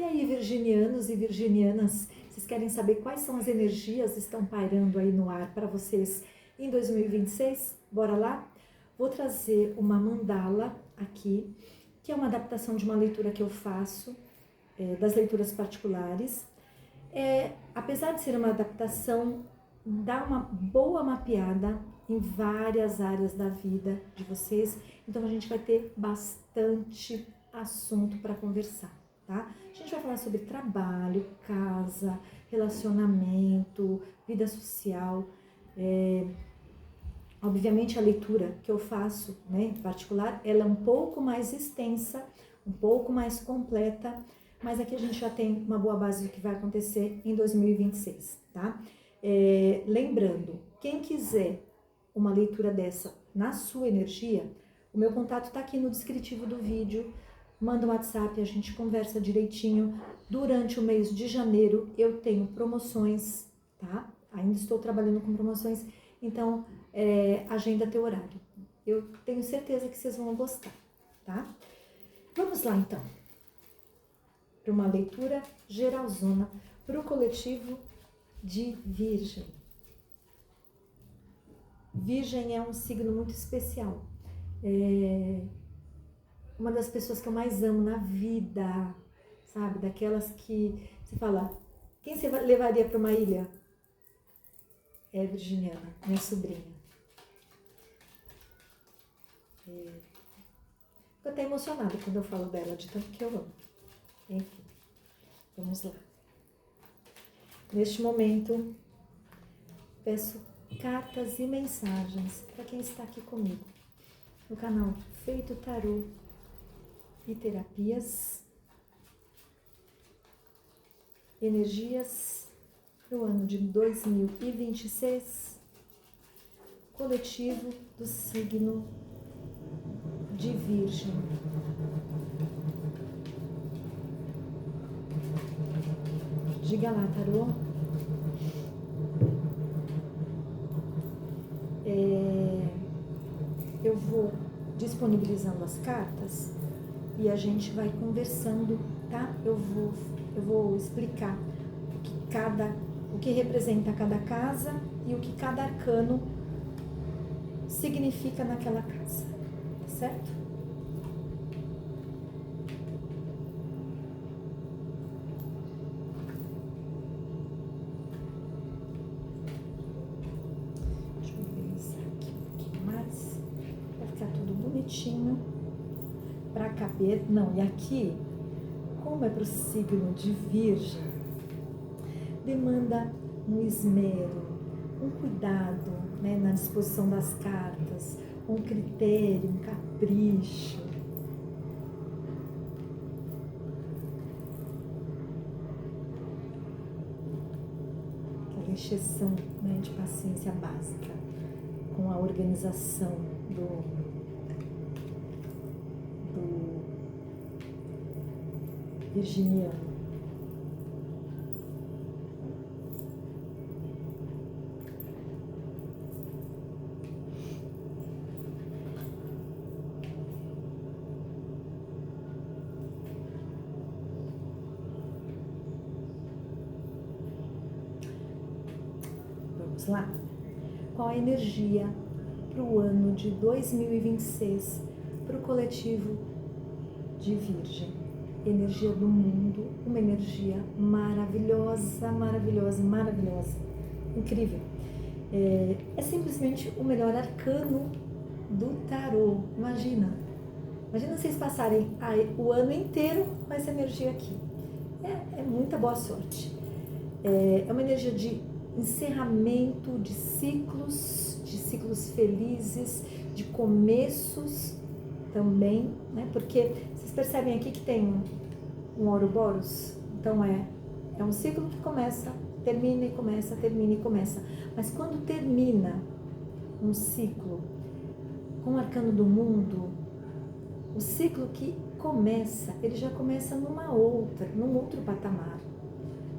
E aí, virginianos e virginianas, vocês querem saber quais são as energias que estão pairando aí no ar para vocês em 2026? Bora lá? Vou trazer uma mandala aqui, que é uma adaptação de uma leitura que eu faço, das leituras particulares. Apesar de ser uma adaptação, dá uma boa mapeada em várias áreas da vida de vocês, então a gente vai ter bastante assunto para conversar, tá? A gente vai falar sobre trabalho, casa, relacionamento, vida social. Obviamente a leitura que eu faço, né, em particular, ela é um pouco mais extensa, um pouco mais completa, mas aqui a gente já tem uma boa base do que vai acontecer em 2026, tá? Lembrando, quem quiser uma leitura dessa na sua energia, o meu contato está aqui no descritivo do vídeo, manda um WhatsApp, a gente conversa direitinho. Durante o mês de janeiro eu tenho promoções, tá? Ainda estou trabalhando com promoções, então agenda teu horário. Eu tenho certeza que vocês vão gostar, tá? Vamos lá então, para uma leitura geralzona para o coletivo de Virgem. Virgem é um signo muito especial. Uma das pessoas que eu mais amo na vida, sabe? Daquelas que você fala, quem você levaria para uma ilha? É virginiana, minha sobrinha. Fico até emocionada quando eu falo dela, de tanto que eu amo. Enfim, vamos lá. Neste momento, peço cartas e mensagens para quem está aqui comigo no canal Feito Tarô e Terapias. Energias para o ano de 2026, coletivo do signo de Virgem. Diga lá, tarô. Eu vou disponibilizando as cartas e a gente vai conversando, tá? Eu vou explicar o que representa cada casa e o que cada arcano significa naquela casa, tá certo? Deixa eu pensar aqui um pouquinho mais, vai ficar tudo bonitinho para caber. Não, e aqui, como é para o signo de Virgem, demanda um esmero, um cuidado, né, na disposição das cartas, um critério, um capricho. Aquela encheção, né, de paciência básica com a organização do virginiano. Vamos lá? Qual a energia para o ano de 2026 para o coletivo de Virgem? Energia do mundo, uma energia maravilhosa, maravilhosa, maravilhosa, incrível. É simplesmente o melhor arcano do tarô. Imagina vocês passarem o ano inteiro com essa energia aqui. É muita boa sorte. É uma energia de encerramento de ciclos felizes, de começos também, né? Porque vocês percebem aqui que tem um Ouroboros, então é um ciclo que começa, termina e começa, termina e começa. Mas quando termina um ciclo com o arcano do mundo, o ciclo que começa, ele já começa num outro patamar.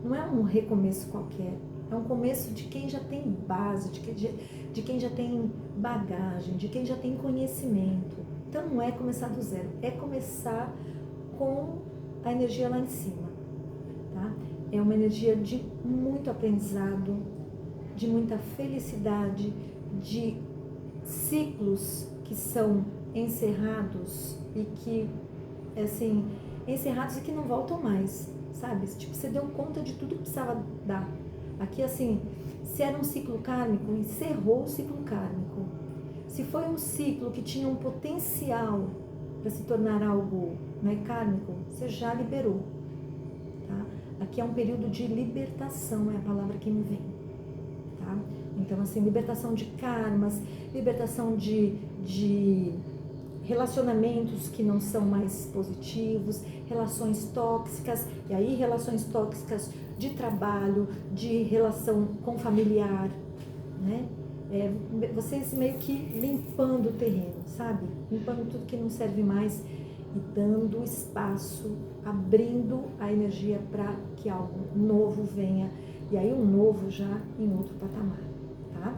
Não é um recomeço qualquer, é um começo de quem já tem base, de quem já tem bagagem, de quem já tem conhecimento. Então não é começar do zero, é começar com a energia lá em cima, é uma energia de muito aprendizado, de muita felicidade, de ciclos que são encerrados e que, assim, encerrados e que não voltam mais, sabe? Tipo, você deu conta de tudo que precisava dar. Aqui, assim, se era um ciclo kármico, encerrou o ciclo kármico. Se foi um ciclo que tinha um potencial para se tornar algo, né, kármico, você já liberou, tá? Aqui é um período de libertação, é a palavra que me vem, tá? Então, assim, libertação de karmas, libertação de relacionamentos que não são mais positivos, relações tóxicas, e aí relações tóxicas de trabalho, de relação com familiar, né? Vocês meio que limpando o terreno, sabe? Limpando tudo que não serve mais e dando espaço, abrindo a energia para que algo novo venha, e aí um novo já em outro patamar, tá?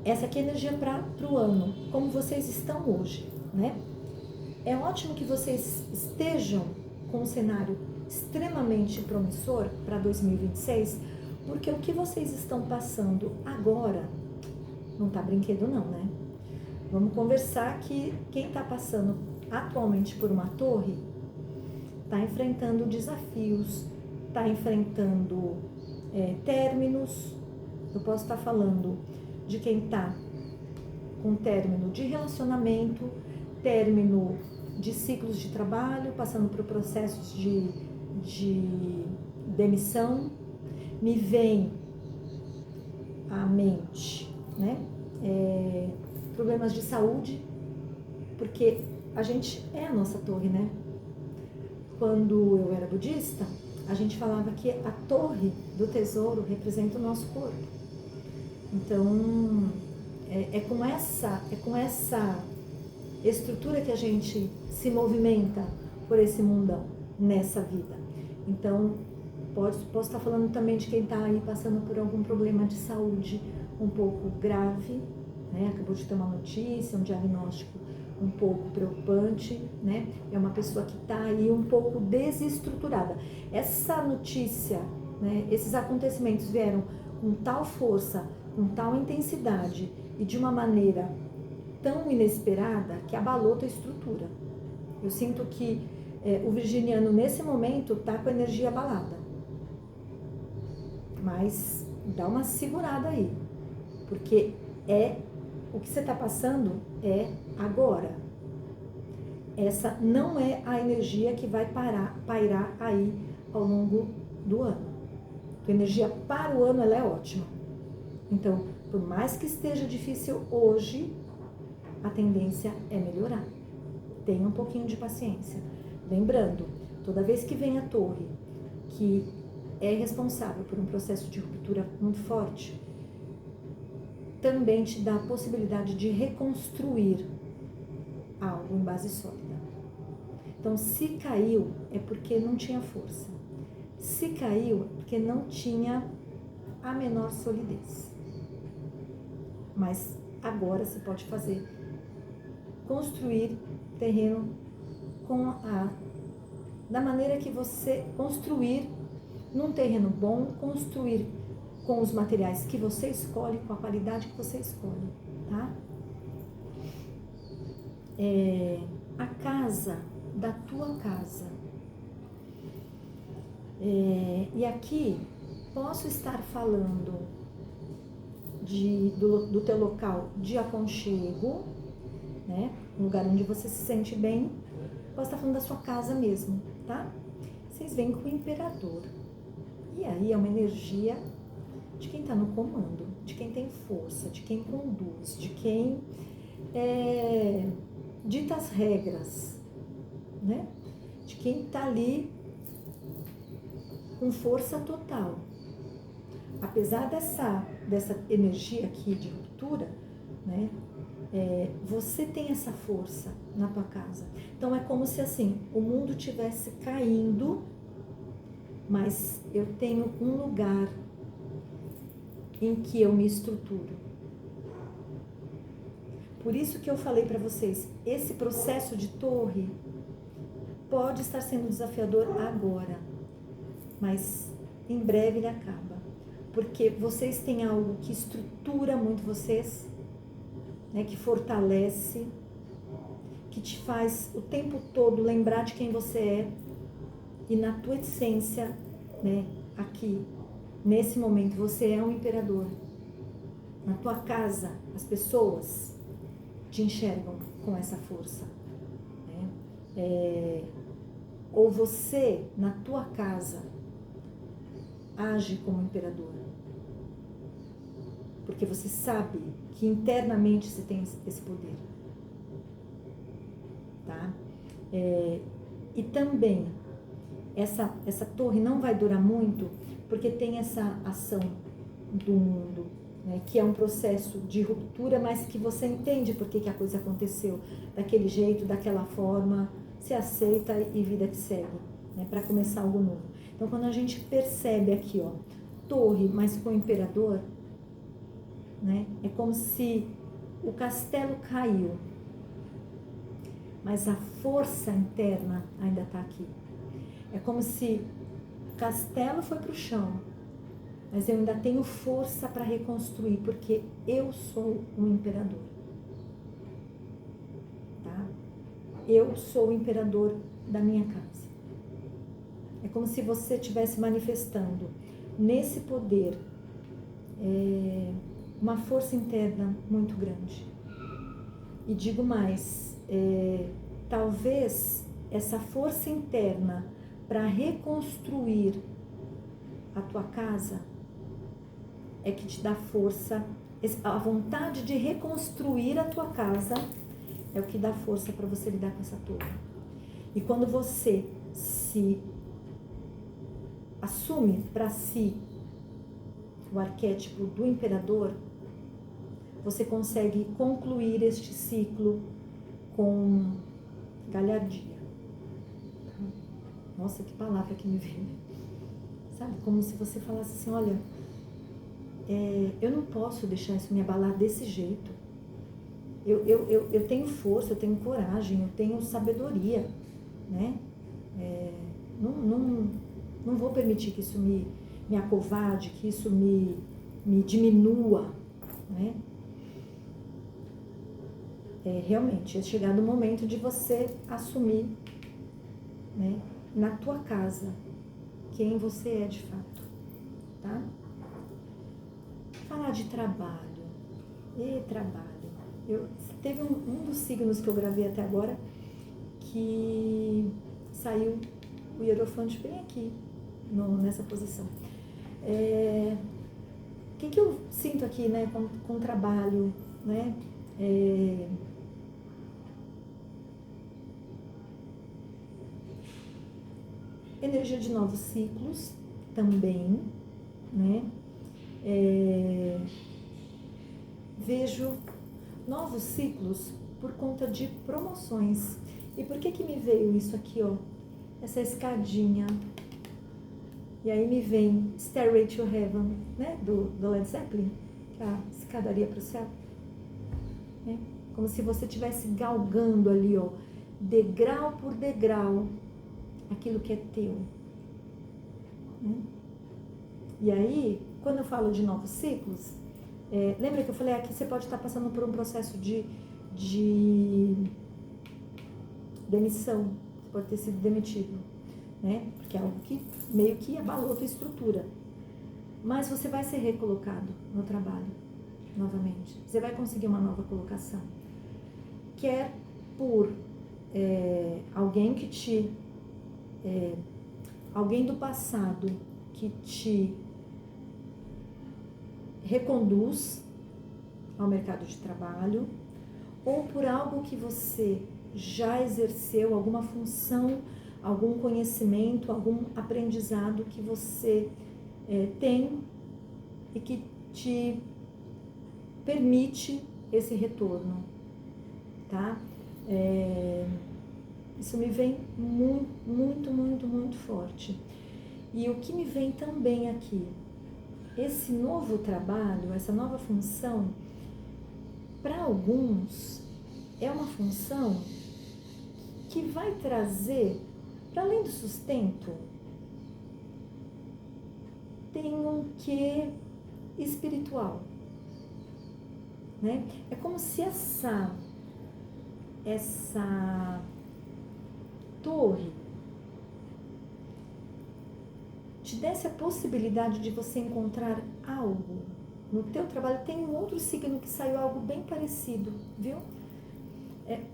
Essa aqui é a energia para o ano, como vocês estão hoje, né? É ótimo que vocês estejam com um cenário extremamente promissor para 2026, porque o que vocês estão passando agora não tá brinquedo não, né? Vamos conversar que quem está passando atualmente por uma torre está enfrentando desafios, está enfrentando términos. Eu posso estar falando de quem está com término de relacionamento, término de ciclos de trabalho, passando por processos de demissão. Me vem à mente, né? Problemas de saúde, porque a gente é a nossa torre, né? Quando eu era budista, a gente falava que a torre do tesouro representa o nosso corpo. Então, é com essa estrutura que a gente se movimenta por esse mundão, nessa vida. Então, posso estar falando também de quem está aí passando por algum problema de saúde um pouco grave, né? Acabou de ter uma notícia, um diagnóstico um pouco preocupante, né? É uma pessoa que está aí um pouco desestruturada. Essa notícia, né? Esses acontecimentos vieram com tal força, com tal intensidade e de uma maneira tão inesperada que abalou tua estrutura. Eu sinto que o virginiano nesse momento está com a energia abalada. Mas dá uma segurada aí, porque o que você está passando é agora. Essa não é a energia que vai pairar aí ao longo do ano. A energia para o ano ela é ótima. Então, por mais que esteja difícil hoje, a tendência é melhorar. Tenha um pouquinho de paciência. Lembrando, toda vez que vem a torre, que é responsável por um processo de ruptura muito forte, também te dá a possibilidade de reconstruir algo em base sólida. Então, se caiu, é porque não tinha força. Se caiu, é porque não tinha a menor solidez. Mas agora você pode fazer, construir terreno da maneira que você construir num terreno bom, construir com os materiais que você escolhe, com a qualidade que você escolhe, tá? A casa da tua casa. E aqui posso estar falando do teu local de aconchego, né? Um lugar onde você se sente bem. Posso estar falando da sua casa mesmo, tá? Vocês veem com o imperador. E aí é uma energia de quem está no comando, de quem tem força, de quem conduz, de quem dita as regras, né? De quem está ali com força total. Apesar dessa energia aqui de ruptura, né? Você tem essa força na tua casa. Então é como se assim, o mundo estivesse caindo, mas eu tenho um lugar em que eu me estruturo. Por isso que eu falei para vocês, esse processo de torre pode estar sendo desafiador agora, mas em breve ele acaba. Porque vocês têm algo que estrutura muito vocês, né, que fortalece, que te faz o tempo todo lembrar de quem você é. E na tua essência, né, aqui, nesse momento, você é um imperador. Na tua casa, as pessoas te enxergam com essa força. Né? Ou você, na tua casa, age como imperador. Porque você sabe que internamente você tem esse poder. Tá? E também, essa torre não vai durar muito, porque tem essa ação do mundo, né, que é um processo de ruptura, mas que você entende por que a coisa aconteceu daquele jeito, daquela forma, se aceita e vida que segue, né, para começar algo novo. Então, quando a gente percebe aqui, ó, torre, mas com o imperador, né, é como se o castelo caiu, mas a força interna ainda está aqui. É como se o castelo foi para o chão, mas eu ainda tenho força para reconstruir, porque eu sou um imperador. Tá? Eu sou o imperador da minha casa. É como se você estivesse manifestando nesse poder uma força interna muito grande. E digo mais, talvez essa força interna para reconstruir a tua casa é que te dá força. A vontade de reconstruir a tua casa é o que dá força para você lidar com essa torre. E quando você se assume para si o arquétipo do imperador, você consegue concluir este ciclo com galhardia. Nossa, que palavra que me veio. Sabe, como se você falasse assim, olha, eu não posso deixar isso me abalar desse jeito. Eu tenho força, eu tenho coragem, eu tenho sabedoria, né? Não vou permitir que isso me acovarde, que isso me diminua, né? Realmente, é chegado o momento de você assumir, né, na tua casa quem você é de fato, tá? Falar de trabalho. Teve um dos signos que eu gravei até agora que saiu o Hierofante bem aqui, nessa posição. O que eu sinto aqui, né, com o trabalho, né? Energia de novos ciclos também, né? Vejo novos ciclos por conta de promoções. E por que me veio isso aqui, ó? Essa escadinha. E aí me vem Stairway to Heaven, né? Do Led Zeppelin, que é a escadaria para o céu. Né? Como se você estivesse galgando ali, ó, degrau por degrau, aquilo que é teu. Né? E aí, quando eu falo de novos ciclos, lembra que eu falei aqui, você pode estar passando por um processo de demissão, você pode ter sido demitido, né? Porque é algo que meio que abalou a tua estrutura. Mas você vai ser recolocado no trabalho, novamente. Você vai conseguir uma nova colocação. Quer por alguém que te... alguém do passado que te reconduz ao mercado de trabalho, ou por algo que você já exerceu, alguma função, algum conhecimento, algum aprendizado que você tem e que te permite esse retorno, tá? Isso me vem muito forte. E o que me vem também aqui, esse novo trabalho, essa nova função, para alguns, é uma função que vai trazer, para além do sustento, tem um quê espiritual, né? É como se essa torre te desse a possibilidade de você encontrar algo no teu trabalho. Tem um outro signo que saiu algo bem parecido, viu?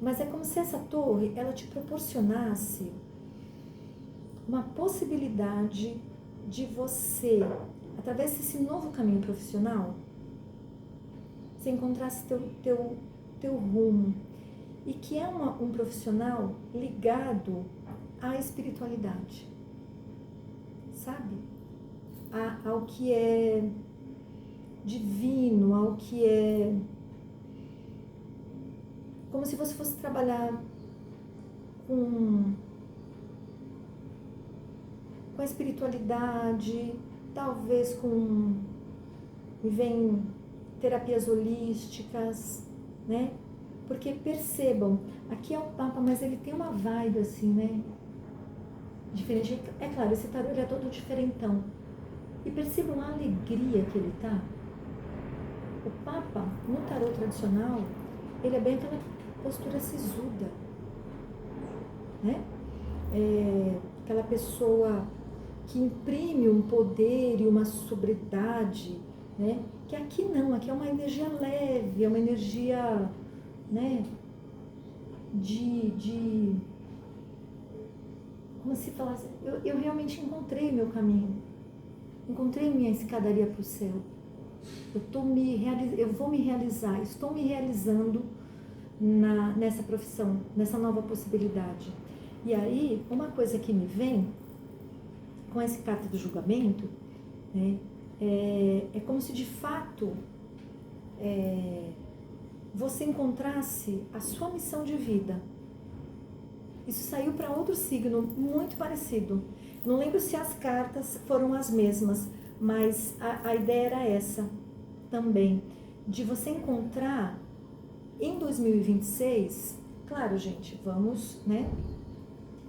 Mas é como se essa torre, ela te proporcionasse uma possibilidade de você, através desse novo caminho profissional, você encontrasse teu rumo. E que é um profissional ligado à espiritualidade, sabe? Ao que é divino, ao que é... Como se você fosse trabalhar com a espiritualidade, talvez me vem terapias holísticas, né? Porque percebam, aqui é o Papa, mas ele tem uma vibe assim, né? Diferente. É claro, esse tarô ele é todo diferentão. E percebam a alegria que ele tá. O Papa, no tarô tradicional, ele é bem aquela postura sisuda, né? Aquela pessoa que imprime um poder e uma sobriedade, né? Que aqui não, aqui é uma energia leve, é uma energia, né? Como se falasse, eu realmente encontrei meu caminho, encontrei minha escadaria para o céu. Eu vou me realizar, estou me realizando nessa profissão, nessa nova possibilidade. E aí, uma coisa que me vem com esse carta do julgamento, né, é como se de fato você encontrasse a sua missão de vida. Isso saiu para outro signo muito parecido. Não lembro se as cartas foram as mesmas, mas a ideia era essa também, de você encontrar em 2026, claro, gente, vamos, né?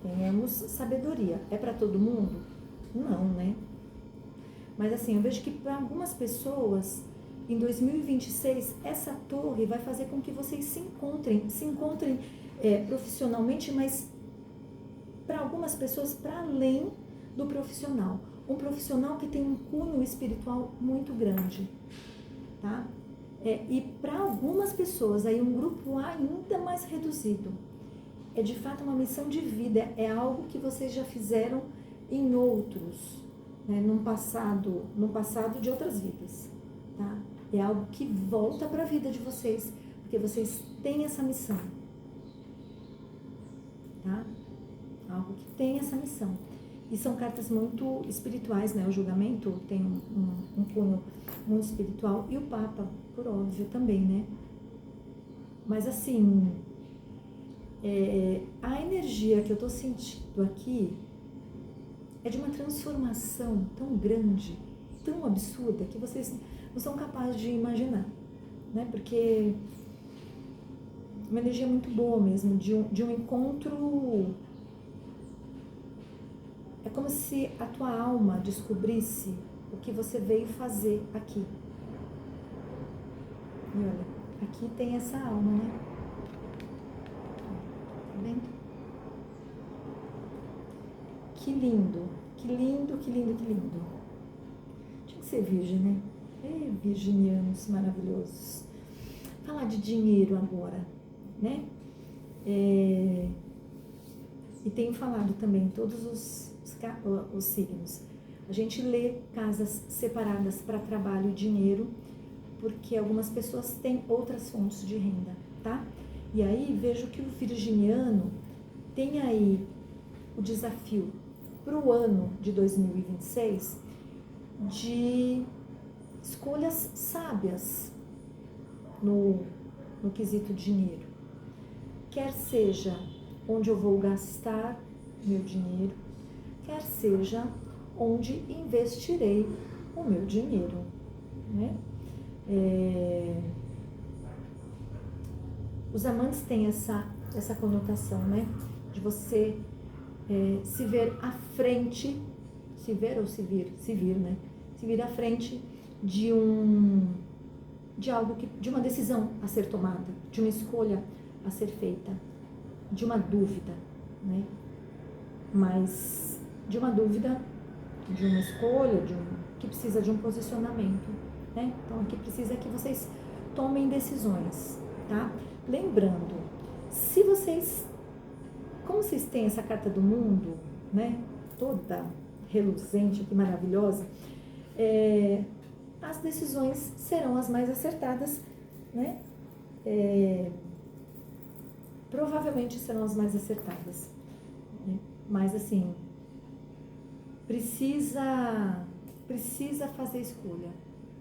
Tenhamos sabedoria. É para todo mundo? Não, né? Mas assim, eu vejo que para algumas pessoas, em 2026, essa torre vai fazer com que vocês se encontrem profissionalmente, mas para algumas pessoas, para além do profissional. Um profissional que tem um cunho espiritual muito grande, tá? E para algumas pessoas, aí um grupo ainda mais reduzido, é de fato uma missão de vida, é algo que vocês já fizeram em outros, né, no passado de outras vidas, tá? É algo que volta para a vida de vocês, porque vocês têm essa missão, tá? Algo que tem essa missão. E são cartas muito espirituais, né? O julgamento tem um cunho muito espiritual. E o Papa, por óbvio, também, né? Mas assim, a energia que eu tô sentindo aqui é de uma transformação tão grande, tão absurda, que vocês não são capazes de imaginar, né? Porque uma energia muito boa mesmo, de um encontro. É como se a tua alma descobrisse o que você veio fazer aqui. E olha, aqui tem essa alma, né? Tá vendo? Que lindo, que lindo, que lindo, que lindo. Tinha que ser virgem, né? Virginianos maravilhosos. Falar de dinheiro agora, né? E tenho falado também todos os signos. A gente lê casas separadas para trabalho e dinheiro, porque algumas pessoas têm outras fontes de renda, tá? E aí vejo que o virginiano tem aí o desafio para o ano de 2026 de escolhas sábias no quesito dinheiro. Quer seja onde eu vou gastar meu dinheiro, quer seja onde investirei o meu dinheiro, né? Os amantes têm essa conotação, né? De você se ver à frente, se ver ou se vir, né? Se vir à frente de de uma decisão a ser tomada, de uma escolha a ser feita, de uma dúvida, né? Mas de uma dúvida, de uma escolha, que precisa de um posicionamento, né? Então aqui precisa que vocês tomem decisões, tá? Lembrando, como vocês têm essa carta do mundo, né? Toda reluzente aqui, maravilhosa, as decisões serão as mais acertadas, né? Provavelmente serão as mais acertadas, né? Mas assim, precisa fazer escolha,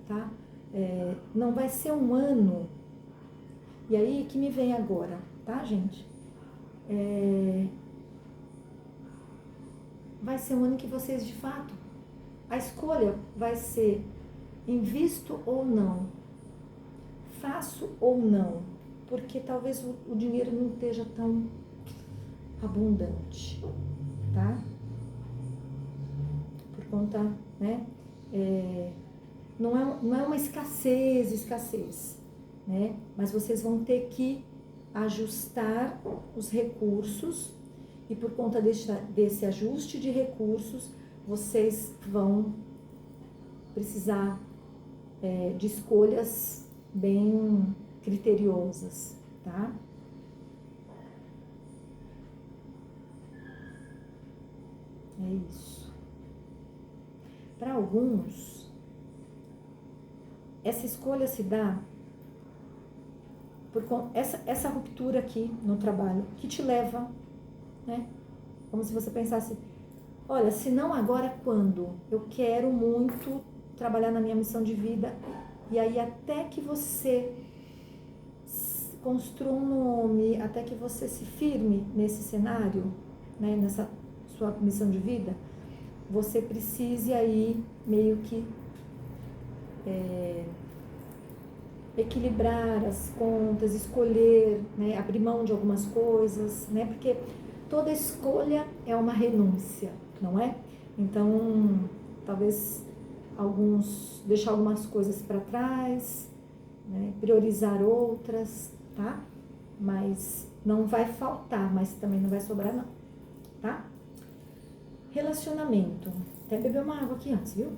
tá? Não vai ser um ano, e aí que me vem agora, tá, gente? Vai ser um ano que vocês, de fato, a escolha vai ser invisto ou não, faço ou não, porque talvez o dinheiro não esteja tão abundante, tá? Por conta, né? Não é uma escassez, né? Mas vocês vão ter que ajustar os recursos e por conta desse ajuste de recursos, vocês vão precisar de escolhas bem criteriosas, tá? É isso. Para alguns, essa escolha se dá por essa ruptura aqui no trabalho, que te leva, né? Como se você pensasse, olha, se não agora, quando? Eu quero muito trabalhar na minha missão de vida, e aí até que você construa um nome, até que você se firme nesse cenário, né, nessa sua missão de vida, você precise aí meio que equilibrar as contas, escolher, né, abrir mão de algumas coisas, né, porque toda escolha é uma renúncia, não é? Então, talvez deixar algumas coisas para trás, né, priorizar outras, tá? Mas não vai faltar, mas também não vai sobrar não, tá? Relacionamento. Até beber uma água aqui antes, viu?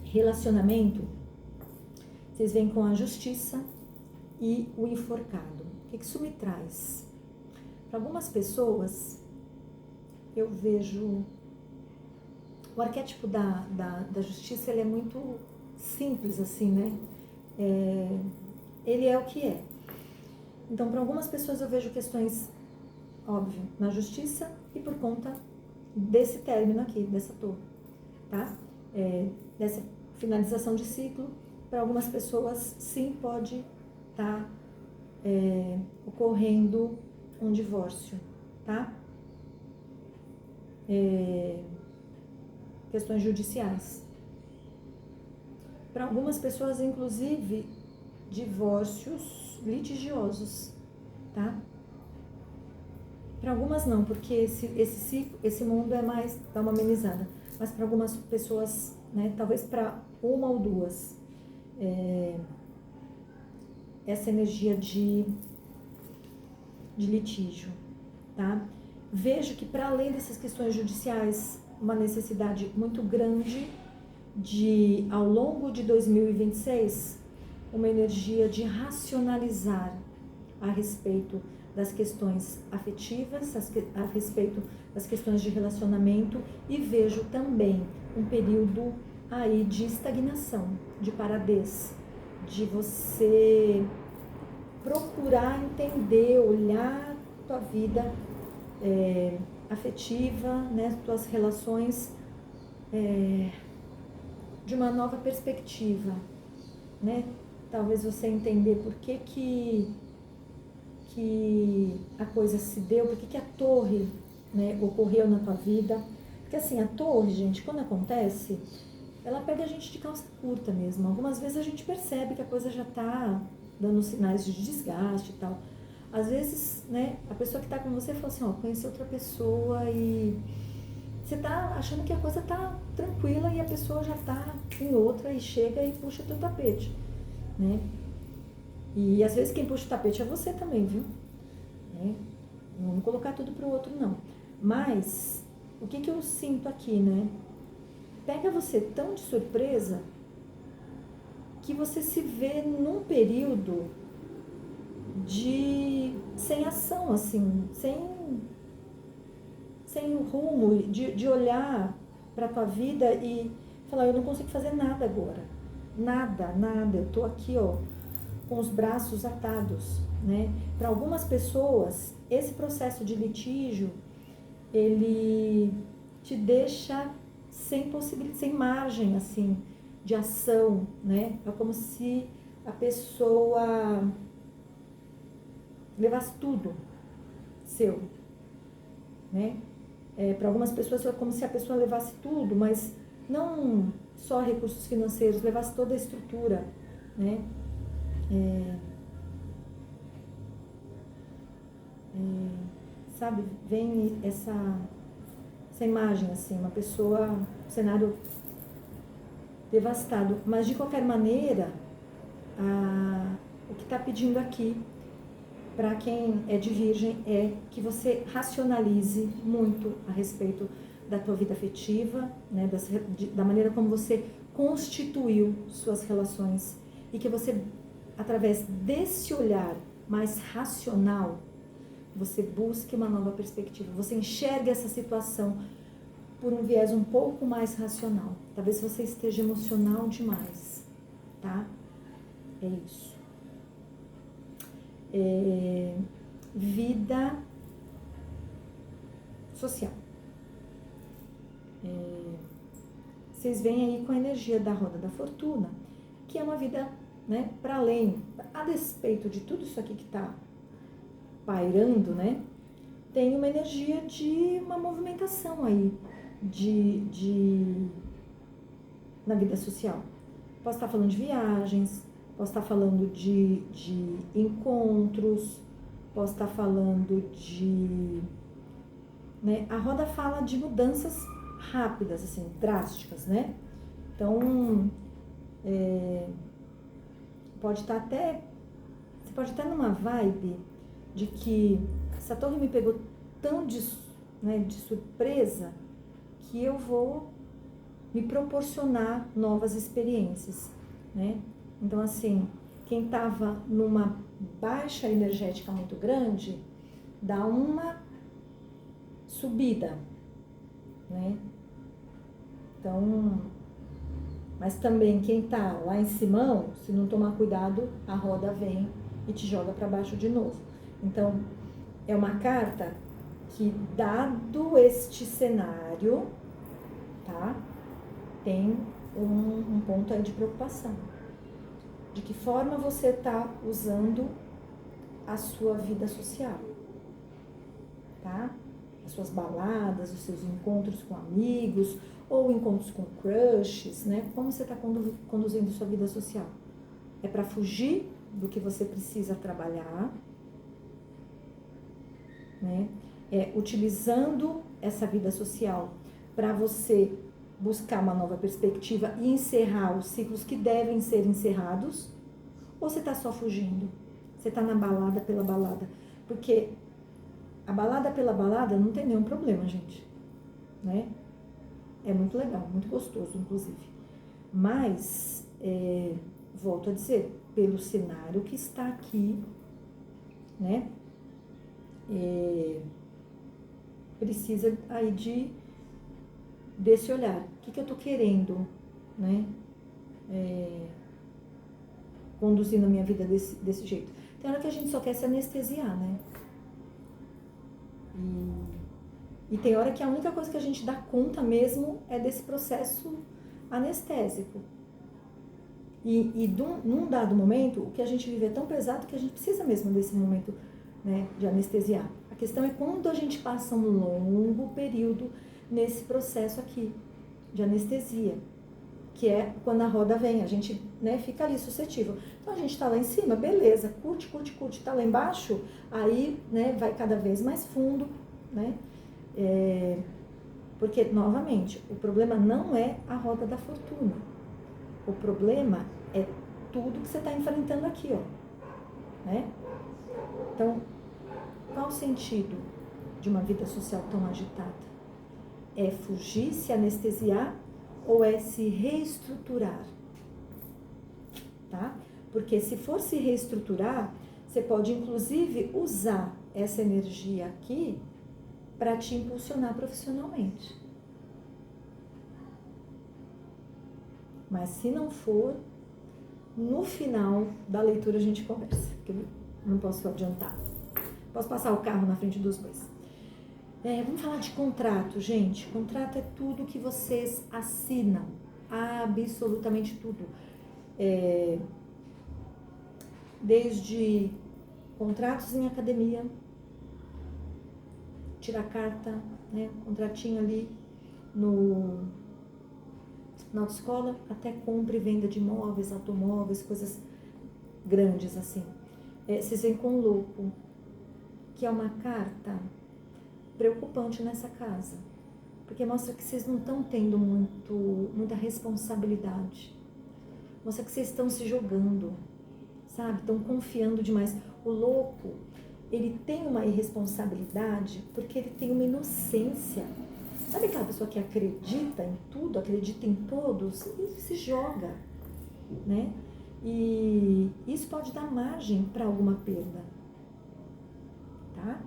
Relacionamento, vocês vêm com a justiça e o enforcado. O que isso me traz? Para algumas pessoas, eu vejo o arquétipo da justiça, ele é muito simples, assim, né? Ele é o que é. Então, para algumas pessoas eu vejo questões, óbvio, na justiça e por conta desse término aqui, dessa torre, tá? Dessa finalização de ciclo, para algumas pessoas, sim, pode estar ocorrendo um divórcio, tá? Questões judiciais. Para algumas pessoas, inclusive, divórcios litigiosos, tá? Para algumas não, porque esse mundo é mais, dá uma amenizada. Mas para algumas pessoas, né, talvez para uma ou duas, essa energia de litígio, tá? Vejo que para além dessas questões judiciais, uma necessidade muito grande de, ao longo de 2026, uma energia de racionalizar a respeito das questões afetivas, a respeito das questões de relacionamento, e vejo também um período aí de estagnação, de paradez, de você procurar entender, olhar tua vida afetiva, né, tuas relações de uma nova perspectiva, né? Talvez você entender por que a coisa se deu, por que a torre, né, ocorreu na tua vida. Porque assim, a torre, gente, quando acontece, ela pega a gente de calça curta mesmo. Algumas vezes a gente percebe que a coisa já está dando sinais de desgaste e tal. Às vezes, né, a pessoa que está com você fala assim, ó, conheci outra pessoa e Você tá achando que a coisa tá tranquila e a pessoa já tá em outra e chega e puxa teu tapete, né? E às vezes quem puxa o tapete é você também, viu? Né? Não vamos colocar tudo pro outro, não. Mas, o que eu sinto aqui, né? Pega você tão de surpresa que você se vê num período sem ação, assim, sem rumo, de olhar para a tua vida e falar, eu não consigo fazer nada agora. Nada. Eu tô aqui, ó, com os braços atados, né? Para algumas pessoas, esse processo de litígio, ele te deixa sem margem, assim, de ação, né? É como se a pessoa levasse tudo seu, né? Para algumas pessoas é como se a pessoa levasse tudo, mas não só recursos financeiros, levasse toda a estrutura, né? Sabe, vem essa imagem, assim, uma pessoa, um cenário devastado. Mas, de qualquer maneira, o que está pedindo aqui, para quem é de virgem, é que você racionalize muito a respeito da tua vida afetiva, né, da maneira como você constituiu suas relações e que você, através desse olhar mais racional, você busque uma nova perspectiva, você enxergue essa situação por um viés um pouco mais racional. Talvez você esteja emocional demais, tá? É isso. Vida social. Vocês vêm aí com a energia da roda da fortuna, que é uma vida, né, para além, a despeito de tudo isso aqui que está pairando, né, tem uma energia de uma movimentação aí, na vida social. Posso estar falando de viagens, posso estar falando de encontros, posso estar falando de... né? A roda fala de mudanças rápidas, assim, drásticas, né? Então, pode estar até... Você pode estar numa vibe de que essa torre me pegou tão de surpresa que eu vou me proporcionar novas experiências, né? Então, assim, quem estava numa baixa energética muito grande, dá uma subida, né? Então, mas também quem está lá em cima, se não tomar cuidado, a roda vem e te joga para baixo de novo. Então, é uma carta que, dado este cenário, tá? Tem um ponto aí de preocupação. De que forma você está usando a sua vida social, tá? As suas baladas, os seus encontros com amigos, ou encontros com crushes, né? Como você está conduzindo sua vida social? É para fugir do que você precisa trabalhar, né? Utilizando essa vida social para você buscar uma nova perspectiva e encerrar os ciclos que devem ser encerrados, ou você está só fugindo? Você está na balada pela balada? Porque a balada pela balada não tem nenhum problema, gente, né? É muito legal, muito gostoso, inclusive. Mas, volto a dizer, pelo cenário que está aqui, né? Precisa aí desse olhar. O que eu estou querendo, né? Conduzindo a minha vida desse jeito. Tem hora que a gente só quer se anestesiar, né? E tem hora que a única coisa que a gente dá conta mesmo é desse processo anestésico. E num dado momento, o que a gente vive é tão pesado que a gente precisa mesmo desse momento, né, de anestesiar. A questão é quando a gente passa um longo período nesse processo aqui de anestesia, que é quando a roda vem, a gente, né, fica ali suscetível. Então a gente está lá em cima, beleza, curte, está lá embaixo, aí, né, vai cada vez mais fundo, né? Porque, novamente, o problema não é a roda da fortuna. O problema é tudo que você está enfrentando aqui, ó. Né? Então, qual o sentido de uma vida social tão agitada? É fugir, se anestesiar ou é se reestruturar? Tá? Porque se for se reestruturar, você pode inclusive usar essa energia aqui para te impulsionar profissionalmente. Mas se não for, no final da leitura a gente conversa, que eu não posso adiantar. Posso passar o carro na frente dos bois. Vamos falar de contrato, gente. Contrato é tudo que vocês assinam. Absolutamente tudo. Desde contratos em academia, tirar carta, né? Contratinho ali na autoescola, até compra e venda de imóveis, automóveis, coisas grandes assim. Vocês vêm com o louco, que é uma carta preocupante nessa casa, porque mostra que vocês não estão tendo muita responsabilidade, mostra que vocês estão se jogando, sabe? Estão confiando demais. O louco, ele tem uma irresponsabilidade porque ele tem uma inocência. Sabe aquela pessoa que acredita em tudo, acredita em todos e se joga, né? E isso pode dar margem para alguma perda, tá?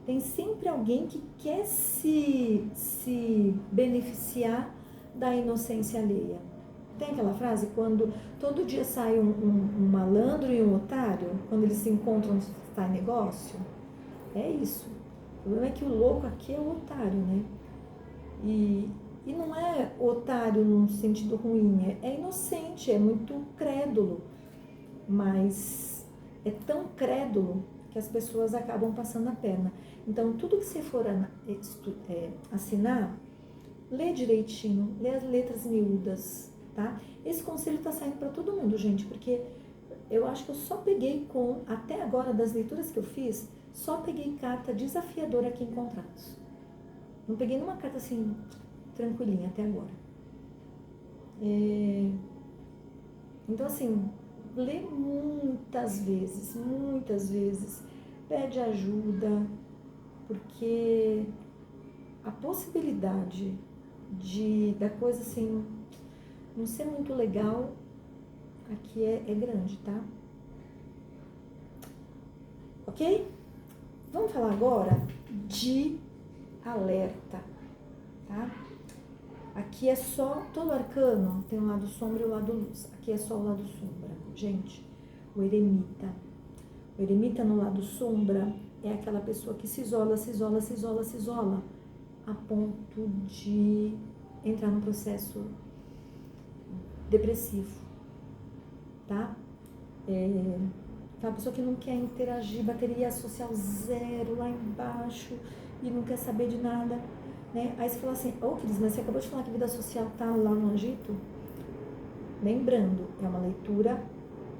Tem sempre alguém que quer se beneficiar da inocência alheia. Tem aquela frase, quando todo dia sai um malandro e um otário, quando eles se encontram, sai negócio? É isso. O problema é que o louco aqui é o otário, né? E não é otário num sentido ruim, é inocente, é muito crédulo. Mas é tão crédulo que as pessoas acabam passando a perna. Então, tudo que você for assinar, lê direitinho, lê as letras miúdas, tá? Esse conselho está saindo para todo mundo, gente, porque eu acho que eu só peguei até agora, das leituras que eu fiz, só peguei carta desafiadora aqui em contratos. Não peguei nenhuma carta assim, tranquilinha até agora. Então, assim, lê muitas vezes, pede ajuda, porque a possibilidade da coisa assim não ser muito legal aqui é grande, tá? Ok? Vamos falar agora de alerta, tá? Aqui é só, todo arcano tem um lado sombra e o lado luz. Aqui é só o lado sombra. Gente, o eremita. O eremita no lado sombra é aquela pessoa que se isola, a ponto de entrar num processo depressivo, tá? Aquela pessoa que não quer interagir, bateria social zero lá embaixo e não quer saber de nada, né? Aí você fala assim, Cris, mas você acabou de falar que a vida social tá lá no agito? Lembrando, é uma leitura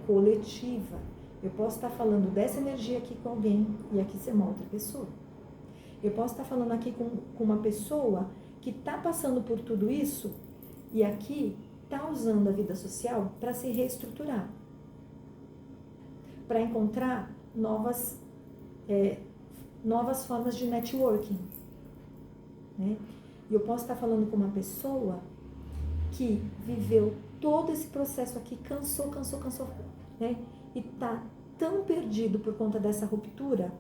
coletiva. Eu posso estar falando dessa energia aqui com alguém e aqui ser uma outra pessoa. Eu posso estar falando aqui com uma pessoa que está passando por tudo isso e aqui está usando a vida social para se reestruturar, para encontrar novas formas de networking, né? E eu posso estar falando com uma pessoa que viveu todo esse processo aqui, cansou, né? E está tão perdido por conta dessa ruptura,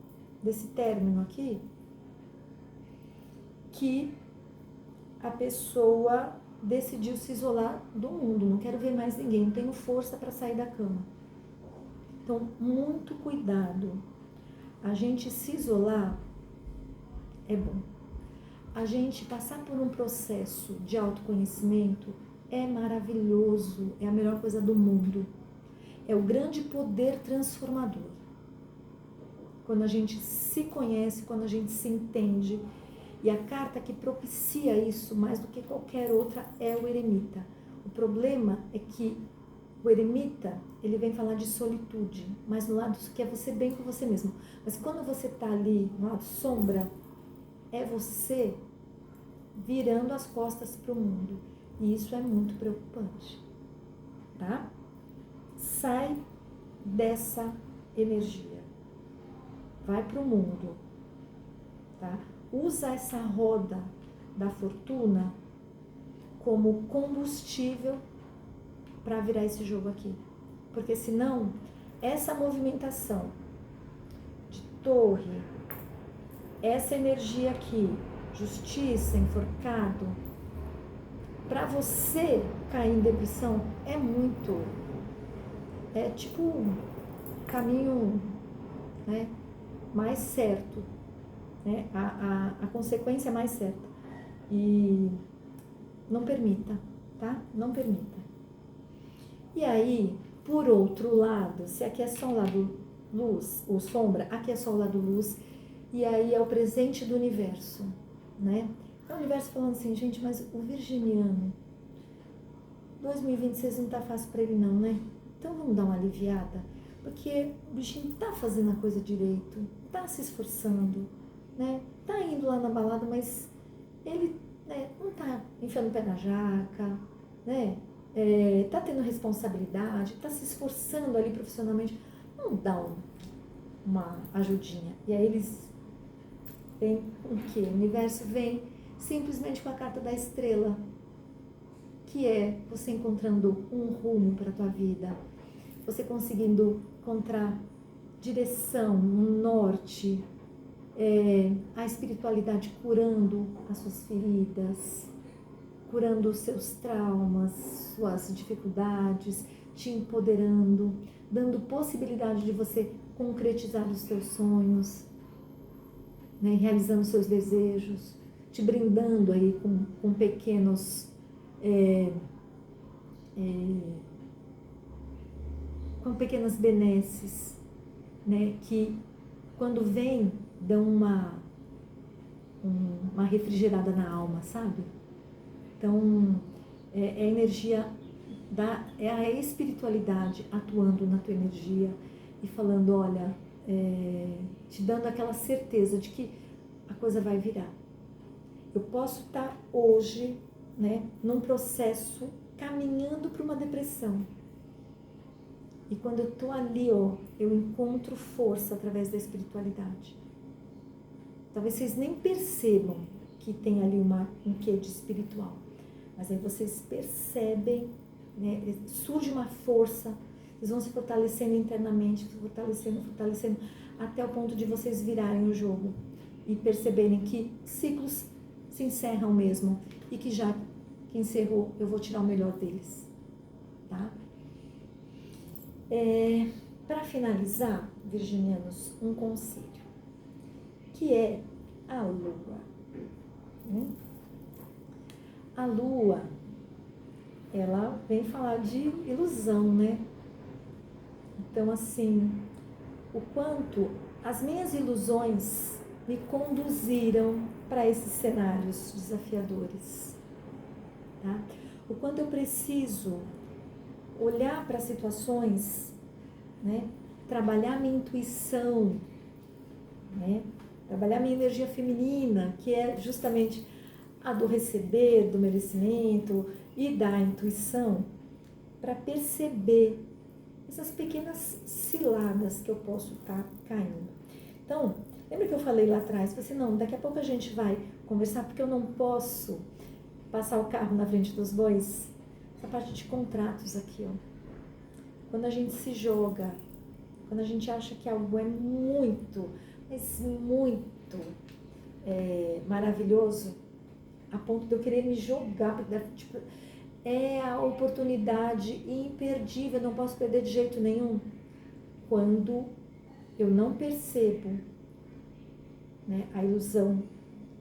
desse término aqui, que a pessoa decidiu se isolar do mundo. Não quero ver mais ninguém, não tenho força para sair da cama. Então, muito cuidado. A gente se isolar é bom. A gente passar por um processo de autoconhecimento é maravilhoso, é a melhor coisa do mundo. É o grande poder transformador. Quando a gente se conhece, quando a gente se entende. E a carta que propicia isso, mais do que qualquer outra, é o eremita. O problema é que o eremita, ele vem falar de solitude, mas no lado que é você bem com você mesmo. Mas quando você está ali no lado sombra, é você virando as costas para o mundo. E isso é muito preocupante, tá? Sai dessa energia. Vai para o mundo, tá? Usa essa roda da fortuna como combustível para virar esse jogo aqui. Porque senão, essa movimentação de torre, essa energia aqui, justiça, enforcado, para você cair em depressão é tipo um caminho, né, mais certo, né, a consequência é mais certa. E não permita, tá? Não permita. E aí, por outro lado, se aqui é só o lado luz ou sombra, aqui é só o lado luz, e aí é o presente do universo, né? Então, o universo falando assim, gente, mas o virginiano, 2026 não tá fácil para ele não, né? Então vamos dar uma aliviada, porque o bichinho tá fazendo a coisa direito, tá se esforçando, né? Tá indo lá na balada, mas ele, né, não tá enfiando o pé na jaca, né? Tá tendo responsabilidade, tá se esforçando ali profissionalmente. Vamos dar uma ajudinha. E aí eles vêm com o quê? O universo vem simplesmente com a carta da estrela, que é você encontrando um rumo para a tua vida, você conseguindo encontrar direção, um norte, a espiritualidade curando as suas feridas, curando os seus traumas, suas dificuldades, te empoderando, dando possibilidade de você concretizar os seus sonhos, né, realizando os seus desejos, te brindando aí com pequenos com pequenas benesses, né, que quando vem dão uma refrigerada na alma, sabe? Então, é a energia, é a espiritualidade atuando na tua energia e falando, olha, te dando aquela certeza de que a coisa vai virar. Eu posso estar hoje, né, num processo caminhando para uma depressão. E quando eu estou ali, ó, eu encontro força através da espiritualidade. Talvez vocês nem percebam que tem ali um quê de espiritual. Mas aí vocês percebem, né, surge uma força, vocês vão se fortalecendo internamente, fortalecendo, até o ponto de vocês virarem o jogo e perceberem que ciclos se encerram mesmo e que já que encerrou, eu vou tirar o melhor deles, tá? Para finalizar, virginianos, um conselho, que é a lua, né? A lua, ela vem falar de ilusão, né? Então, assim, o quanto as minhas ilusões me conduziram para esses cenários desafiadores, tá? O quanto eu preciso olhar para situações, né? Trabalhar minha intuição, né? Trabalhar minha energia feminina, que é justamente a do receber, do merecimento e da intuição, para perceber essas pequenas ciladas que eu posso estar caindo. Então, lembra que eu falei lá atrás? Falei assim, não, daqui a pouco a gente vai conversar, porque eu não posso passar o carro na frente dos bois. Essa parte de contratos aqui, ó. Quando a gente se joga, quando a gente acha que algo é muito, mas muito maravilhoso, a ponto de eu querer me jogar, tipo, é a oportunidade imperdível, eu não posso perder de jeito nenhum. Quando eu não percebo, né, a ilusão,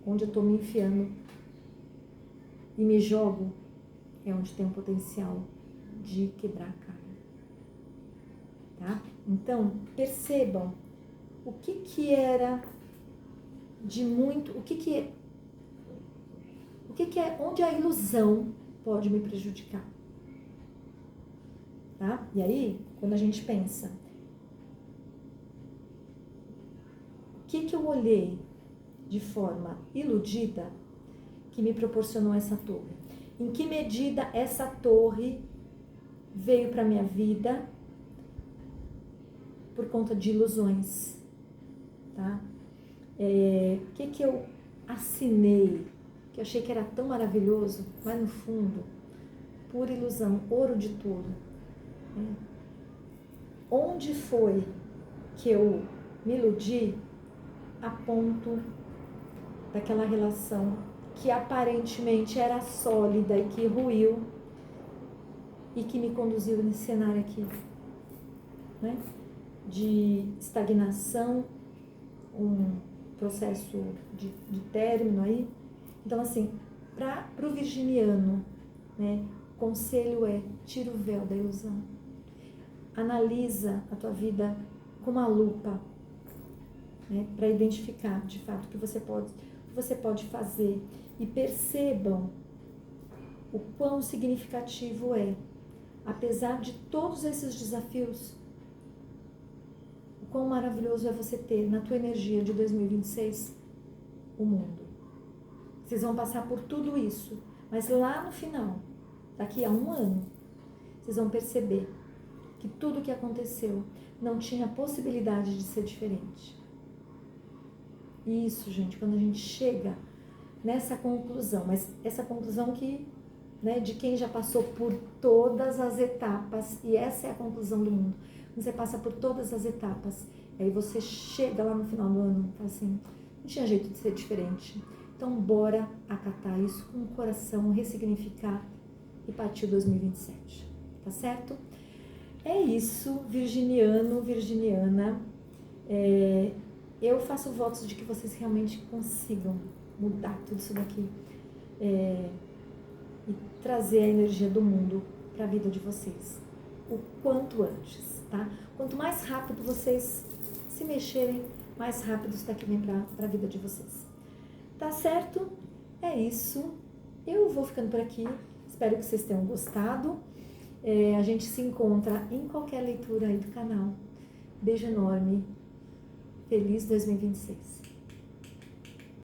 onde eu estou me enfiando e me jogo, é onde tem um potencial de quebrar a cara. Tá? Então, percebam o que era de muito, o que é, onde a ilusão pode me prejudicar. Tá? E aí, quando a gente pensa, o que eu olhei de forma iludida, que me proporcionou essa torre? Em que medida essa torre veio para minha vida por conta de ilusões, tá? O que eu assinei, que eu achei que era tão maravilhoso, mas no fundo, pura ilusão, ouro de tolo. Onde foi que eu me iludi a ponto daquela relação que aparentemente era sólida e que ruiu e que me conduziu nesse cenário aqui, né? De estagnação, um processo de término aí. Então, assim, para o virginiano, né, o conselho é: tira o véu da ilusão. Analisa a tua vida com uma lupa, né, para identificar de fato o que você pode fazer, e percebam o quão significativo é, apesar de todos esses desafios, o quão maravilhoso é você ter na tua energia de 2026 o mundo. Vocês vão passar por tudo isso, mas lá no final, daqui a 1 ano, vocês vão perceber que tudo o que aconteceu não tinha possibilidade de ser diferente. Isso, gente, quando a gente chega nessa conclusão, mas essa conclusão que, né, de quem já passou por todas as etapas, e essa é a conclusão do mundo. Quando você passa por todas as etapas, aí você chega lá no final do ano e fala assim: não tinha jeito de ser diferente. Então, bora acatar isso com o coração, ressignificar e partir 2027. Tá certo? É isso, virginiano, virginiana. Eu faço votos de que vocês realmente consigam mudar tudo isso daqui e trazer a energia do mundo para a vida de vocês o quanto antes, tá? Quanto mais rápido vocês se mexerem, mais rápido isso daqui vem para a vida de vocês. Tá certo? É isso. Eu vou ficando por aqui. Espero que vocês tenham gostado. A gente se encontra em qualquer leitura aí do canal. Beijo enorme. Feliz 2026.